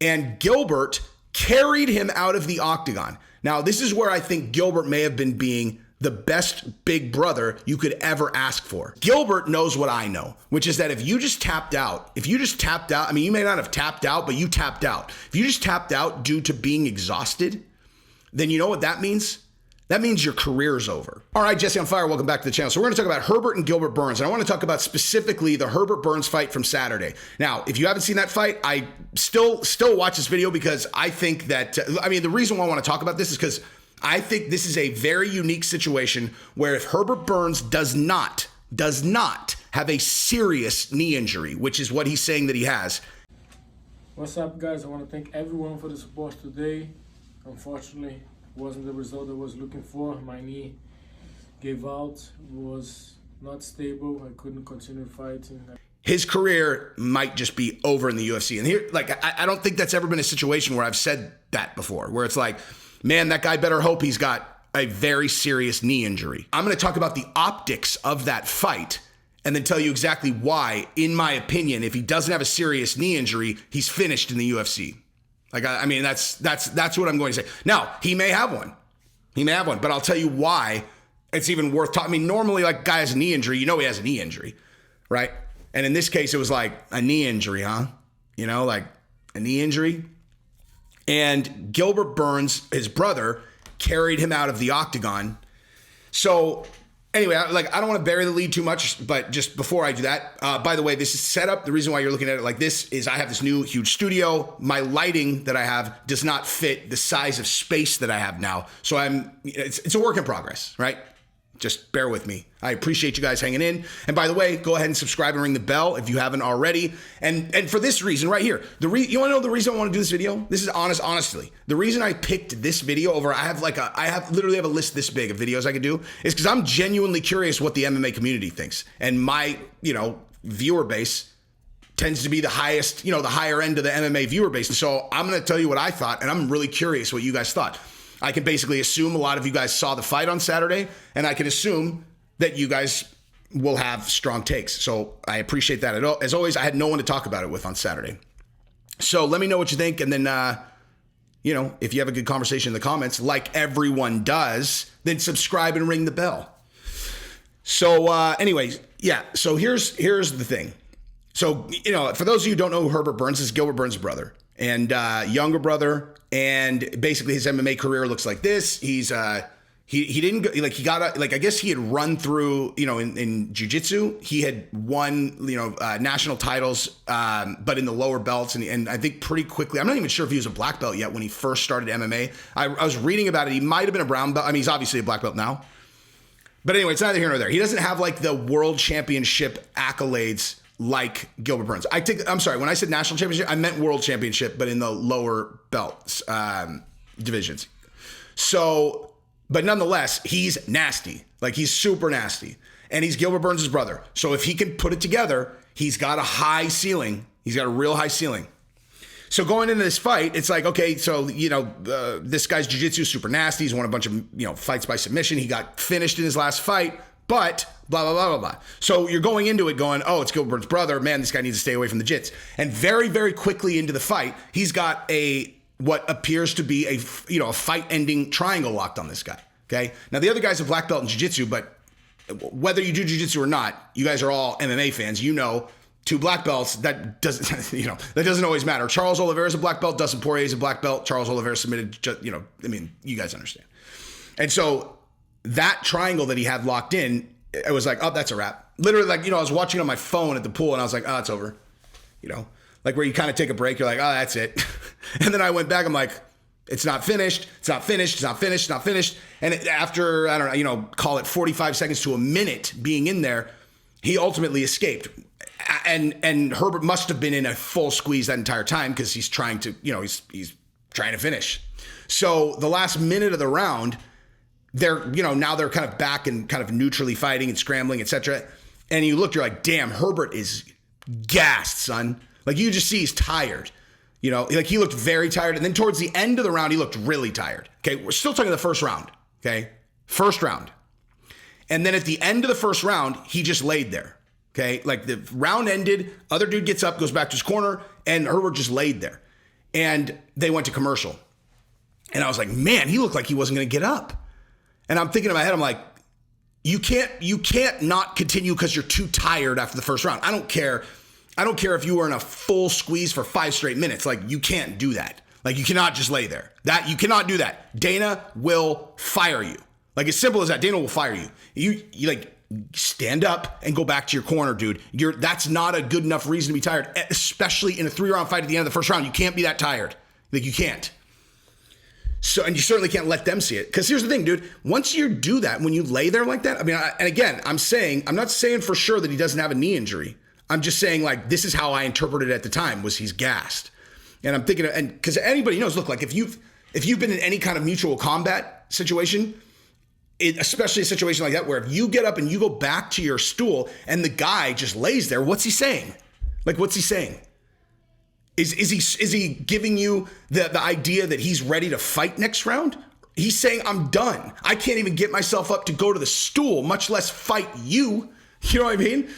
and Gilbert carried him out of the octagon. Now, this is where I think Gilbert may have been being the best big brother you could ever ask for. Gilbert knows what I know, which is that if you just tapped out, I mean, you may not have tapped out, but you tapped out. If you just tapped out due to being exhausted, then you know what that means? That means your career's over. All right, Jesse on Fire, welcome back to the channel. So we're gonna talk about Herbert and Gilbert Burns, and I wanna talk about specifically the Herbert Burns fight from Saturday. Now, if you haven't seen that fight, I still watch this video because I think that, the reason why I wanna talk about this is because I think this is a very unique situation where if Herbert Burns does not have a serious knee injury, which is what he's saying that he has. What's up, guys? I want to thank everyone for the support today. Unfortunately, wasn't the result I was looking for. My knee gave out, was not stable. I couldn't continue fighting. His career might just be over in the UFC. And here, I don't think that's ever been a situation where I've said that before, where it's like, man, that guy better hope he's got a very serious knee injury. I'm going to talk about the optics of that fight and then tell you exactly why, in my opinion, if he doesn't have a serious knee injury, he's finished in the UFC. That's what I'm going to say. Now, he may have one. But I'll tell you why it's even worth talking. Normally, guy has a knee injury, you know he has a knee injury, right? And in this case, it was like a knee injury, huh? A knee injury. And Gilbert Burns, his brother, carried him out of the octagon. So anyway, I don't want to bury the lead too much, but just before I do that, by the way, this is set up. The reason why you're looking at it like this is I have this new huge studio. My lighting that I have does not fit the size of space that I have now. So it's a work in progress, right? Just bear with me. I appreciate you guys hanging in. And by the way, go ahead and subscribe and ring the bell if you haven't already. And for this reason right here, you want to know the reason I want to do this video? This is honestly. The reason I picked this video over, I literally have a list this big of videos I could do, is because I'm genuinely curious what the MMA community thinks. And my, viewer base tends to be the highest, the higher end of the MMA viewer base. So I'm going to tell you what I thought, and I'm really curious what you guys thought. I can basically assume a lot of you guys saw the fight on Saturday, and I can assume that you guys will have strong takes. So I appreciate that. As always, I had no one to talk about it with on Saturday. So let me know what you think, and then, if you have a good conversation in the comments, like everyone does, then subscribe and ring the bell. So anyways, yeah, so here's the thing. So, for those of you who don't know who Herbert Burns is, Gilbert Burns' brother and younger brother. And basically his MMA career looks like this. He didn't go, I guess he had run through, in jiu-jitsu, he had won, national titles, but in the lower belts. And I think pretty quickly, I'm not even sure if he was a black belt yet when he first started MMA. I was reading about it. He might've been a brown belt. He's obviously a black belt now, but anyway, it's neither here nor there. He doesn't have the world championship accolades like Gilbert Burns. I'm sorry, when I said national championship, I meant world championship, but in the lower belts divisions. So, but nonetheless, he's nasty. He's super nasty. And he's Gilbert Burns' brother. So if he can put it together, he's got a high ceiling. He's got a real high ceiling. So going into this fight, it's like, okay, so, this guy's jiu-jitsu is super nasty. He's won a bunch of, fights by submission. He got finished in his last fight, but blah, blah, blah, blah, blah. So you're going into it going, oh, it's Gilbert's brother. Man, this guy needs to stay away from the jits. And very, very quickly into the fight, he's got what appears to be a fight-ending triangle locked on this guy, okay? Now, the other guy's a black belt in jiu-jitsu, but whether you do jiu-jitsu or not, you guys are all MMA fans. Two black belts, that doesn't, that doesn't always matter. Charles Oliveira is a black belt. Dustin Poirier is a black belt. Charles Oliveira submitted, you guys understand. And so that triangle that he had locked in, it was like, oh, that's a wrap. Literally, I was watching on my phone at the pool and I was like, oh, it's over. Where you kind of take a break, you're like, oh, that's it. And then I went back, I'm like, it's not finished. It's not finished. It's not finished. It's not finished. And after, I don't know, call it 45 seconds to a minute being in there, he ultimately escaped. And Herbert must have been in a full squeeze that entire time because he's trying to, he's trying to finish. So the last minute of the round, now they're kind of back and kind of neutrally fighting and scrambling, etc. And you're like, damn, Herbert is gassed, son. You just see he's tired. He looked very tired. And then towards the end of the round, he looked really tired. Okay, we're still talking the first round. Okay, first round. And then at the end of the first round, he just laid there. Okay, the round ended, other dude gets up, goes back to his corner, and Herbert just laid there. And they went to commercial. And I was like, man, he looked like he wasn't going to get up. And I'm thinking in my head, I'm like, you can't not continue because you're too tired after the first round. I don't care if you were in a full squeeze for 5 straight minutes. Like, you can't do that. Like, you cannot just lay there. You cannot do that. Dana will fire you. Like, as simple as that. Dana will fire you. You like, stand up and go back to your corner, dude. That's not a good enough reason to be tired, especially in a 3-round fight at the end of the first round. You can't be that tired. Like, you can't. So, and you certainly can't let them see it. Because here's the thing, dude. Once you do that, when you lay there like that, I mean, and again, I'm not saying for sure that he doesn't have a knee injury. I'm just saying, like, this is how I interpreted it at the time, was he's gassed. And I'm thinking, and because anybody knows, look, like, if you've been in any kind of mutual combat situation, especially a situation like that, where if you get up and you go back to your stool and the guy just lays there, what's he saying? Like, what's he saying? Is he giving you the idea that he's ready to fight next round? He's saying, I'm done. I can't even get myself up to go to the stool, much less fight you. You know what I mean?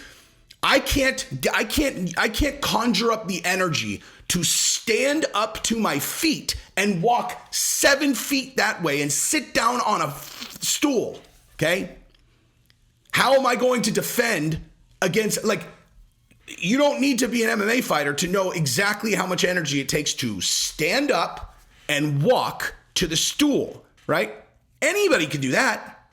I can't conjure up the energy to stand up to my feet and walk 7 feet that way and sit down on a stool. Okay? How am I going to defend against, like, you don't need to be an MMA fighter to know exactly how much energy it takes to stand up and walk to the stool, right? Anybody can do that.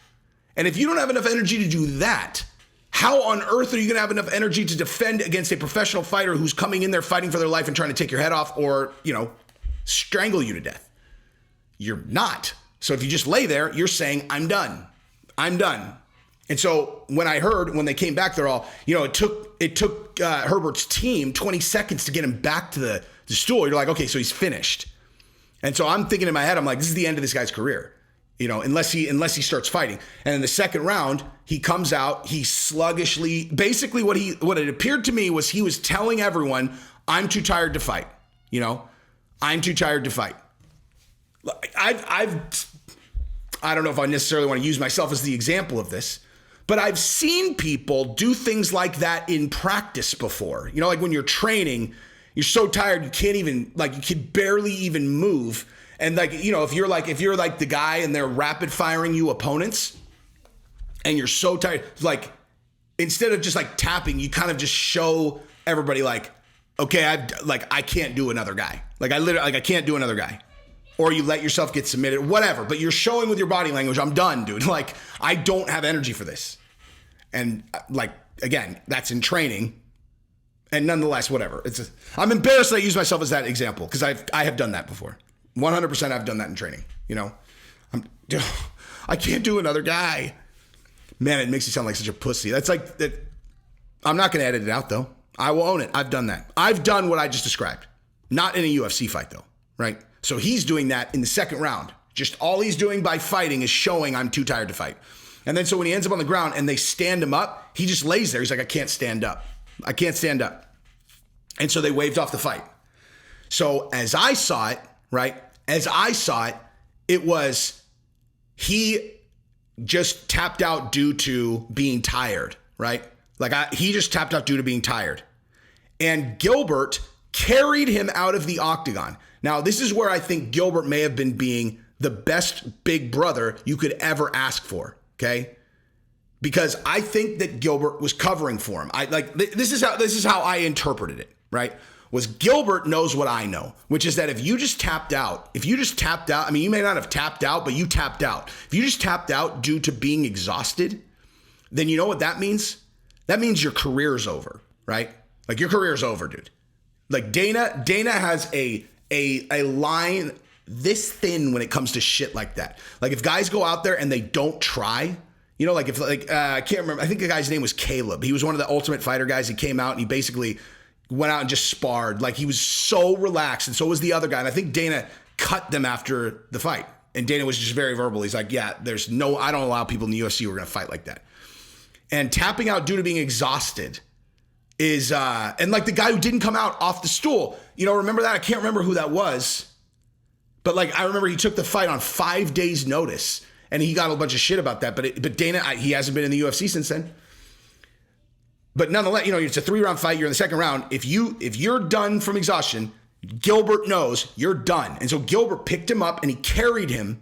And if you don't have enough energy to do that, how on earth are you going to have enough energy to defend against a professional fighter who's coming in there fighting for their life and trying to take your head off or, strangle you to death? You're not. So if you just lay there, you're saying, I'm done. I'm done. And so when they came back, they're all, it took Herbert's team 20 seconds to get him back to the stool. You're like, okay, so he's finished. And so I'm thinking in my head, I'm like, this is the end of this guy's career, unless he starts fighting. And in the second round, he comes out, he sluggishly, basically what it appeared to me was he was telling everyone, I'm too tired to fight. I'm too tired to fight. I don't know if I necessarily want to use myself as the example of this, but I've seen people do things like that in practice before. Like when you're training, you're so tired you can't even, like, you can barely even move. And like, if you're like the guy and they're rapid firing you opponents and you're so tired, like, instead of just like tapping, you kind of just show everybody like, okay, I can't do another guy. Like, I can't do another guy. Or you let yourself get submitted, whatever. But you're showing with your body language, I'm done, dude. Like, I don't have energy for this. And like, again, that's in training. And nonetheless, whatever. I'm embarrassed that I use myself as that example because I have done that before. 100% I've done that in training. I can't do another guy. Man, it makes you sound like such a pussy. That's like that. I'm not going to edit it out though. I will own it. I've done that. I've done what I just described. Not in a UFC fight though, right? So he's doing that in the second round. Just all he's doing by fighting is showing I'm too tired to fight. And then so when he ends up on the ground and they stand him up, he just lays there. He's like, I can't stand up. I can't stand up. And so they waved off the fight. So as I saw it, right? It was he just tapped out due to being tired, right? He just tapped out due to being tired. And Gilbert carried him out of the octagon. Now, this is where I think Gilbert may have been being the best big brother you could ever ask for, okay? Because I think that Gilbert was covering for him. This is how I interpreted it, right? Was Gilbert knows what I know, which is that if you just tapped out, I mean, you may not have tapped out, but you tapped out. If you just tapped out due to being exhausted, then you know what that means? That means your career's over, right? Like, your career's over, dude. Like, Dana has a line this thin when it comes to shit like that. Like, if guys go out there and they don't try, I can't remember. I think the guy's name was Caleb. He was one of the Ultimate Fighter guys. He came out and he basically went out and just sparred. Like, he was so relaxed, and so was the other guy. And I think Dana cut them after the fight. And Dana was just very verbal. He's like, yeah, I don't allow people in the UFC who are going to fight like that. And tapping out due to being exhausted is, and like the guy who didn't come out off the stool, remember that? I can't remember who that was. But like, I remember he took the fight on 5 days notice and he got a bunch of shit about that. But Dana, he hasn't been in the UFC since then. But nonetheless, it's a 3-round fight. You're in the second round. If you're done from exhaustion, Gilbert knows you're done. And so Gilbert picked him up and he carried him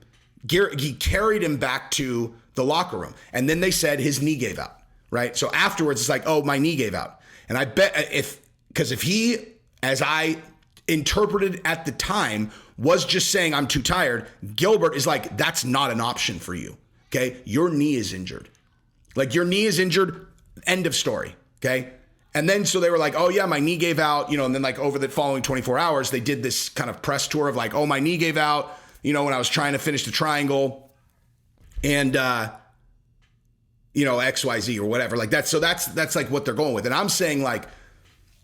back to the locker room. And then they said his knee gave out, right? So afterwards, it's like, oh, my knee gave out. And I bet if he, as I interpreted at the time, was just saying, I'm too tired, Gilbert is like, that's not an option for you, okay? Your knee is injured. Like, your knee is injured, end of story, okay? And then so they were like, oh yeah, my knee gave out, and then like over the following 24 hours, they did this kind of press tour of like, oh, my knee gave out, when I was trying to finish the triangle and, XYZ or whatever like that. So that's like what they're going with. And I'm saying like,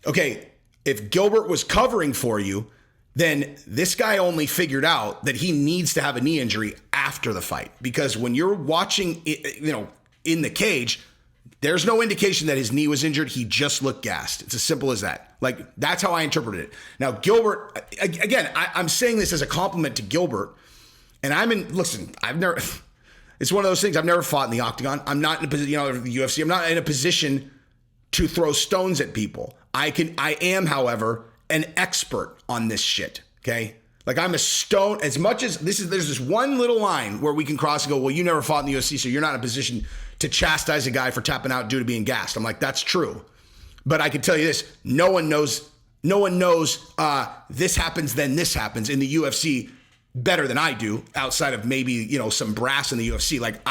okay, if Gilbert was covering for you, then this guy only figured out that he needs to have a knee injury after the fight, because when you're watching it, in the cage, there's no indication that his knee was injured. He just looked gassed. It's as simple as that. Like, that's how I interpreted it. Now, Gilbert, again, I'm saying this as a compliment to Gilbert. And listen, it's one of those things. I've never fought in the octagon. I'm not in a position, the UFC, I'm not in a position to throw stones at people. I am, however, an expert on this shit. Okay. Like, I'm a stone as much as there's this one little line where we can cross and go, well, you never fought in the UFC, so you're not in a position to chastise a guy for tapping out due to being gassed. I'm like, that's true. But I can tell you this, no one knows this happens, then this happens in the UFC better than I do, outside of maybe, some brass in the UFC. Like,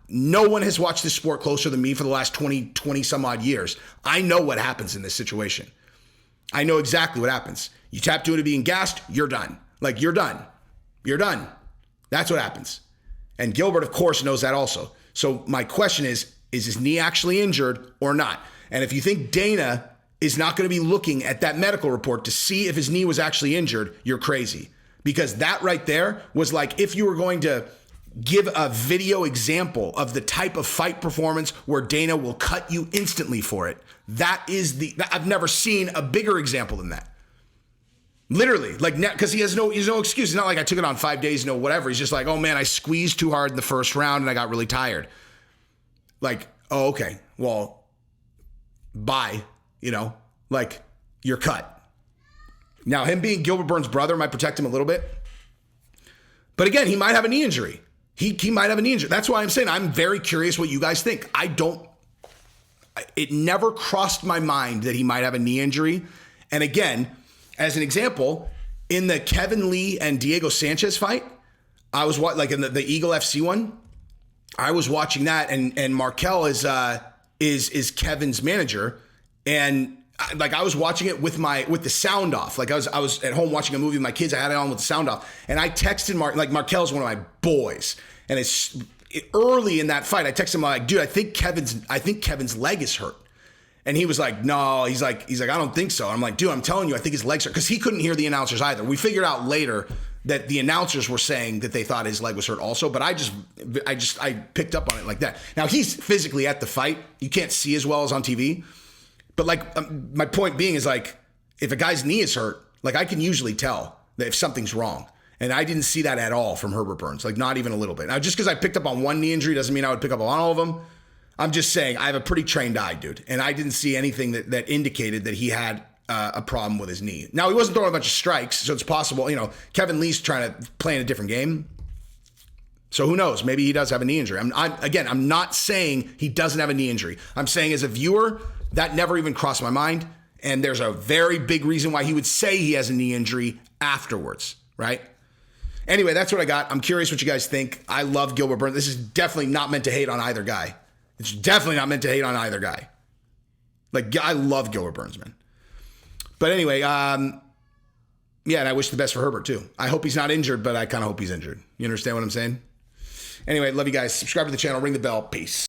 no one has watched this sport closer than me for the last 20 some odd years. I know what happens in this situation. I know exactly what happens. You tap due to being gassed, you're done. Like, you're done. You're done. That's what happens. And Gilbert, of course, knows that also. So my question is his knee actually injured or not? And if you think Dana is not going to be looking at that medical report to see if his knee was actually injured, you're crazy. Because that right there was like, if you were going to give a video example of the type of fight performance where Dana will cut you instantly for it, I've never seen a bigger example than that. Literally, like, because he has no excuse. It's not like I took it on 5 days, whatever. He's just like, oh man, I squeezed too hard in the first round and I got really tired. Like, oh, okay, well, bye, like, you're cut. Now, him being Gilbert Burns' brother might protect him a little bit. But again, he might have a knee injury. He might have a knee injury. That's why I'm saying I'm very curious what you guys think. It never crossed my mind that he might have a knee injury. And again, as an example, in the Kevin Lee and Diego Sanchez fight, I was like in the Eagle FC one, I was watching that, and Markel is Kevin's manager, and I was watching it with the sound off. Like, I was at home watching a movie with my kids. I had it on with the sound off, and I texted Markel's one of my boys, and it's early in that fight. I texted him like, dude, I think Kevin's leg is hurt. And he was like, no, he's like, I don't think so. I'm like, dude, I'm telling you, I think his legs hurt, because he couldn't hear the announcers either. We figured out later that the announcers were saying that they thought his leg was hurt also, but I picked up on it like that. Now, he's physically at the fight. You can't see as well as on TV. But my point being is, like, if a guy's knee is hurt, like, I can usually tell that if something's wrong. And I didn't see that at all from Herbert Burns, like, not even a little bit. Now, just because I picked up on one knee injury doesn't mean I would pick up on all of them. I'm just saying I have a pretty trained eye, dude. And I didn't see anything that indicated that he had a problem with his knee. Now, he wasn't throwing a bunch of strikes, so it's possible, Kevin Lee's trying to play in a different game. So who knows? Maybe he does have a knee injury. I'm not saying he doesn't have a knee injury. I'm saying, as a viewer, that never even crossed my mind. And there's a very big reason why he would say he has a knee injury afterwards, right? Anyway, that's what I got. I'm curious what you guys think. I love Gilbert Burns. This is definitely not meant to hate on either guy. It's definitely not meant to hate on either guy. Like, I love Gilbert Burns, man. But anyway, and I wish the best for Herbert too. I hope he's not injured, but I kind of hope he's injured. You understand what I'm saying? Anyway, love you guys. Subscribe to the channel, ring the bell. Peace.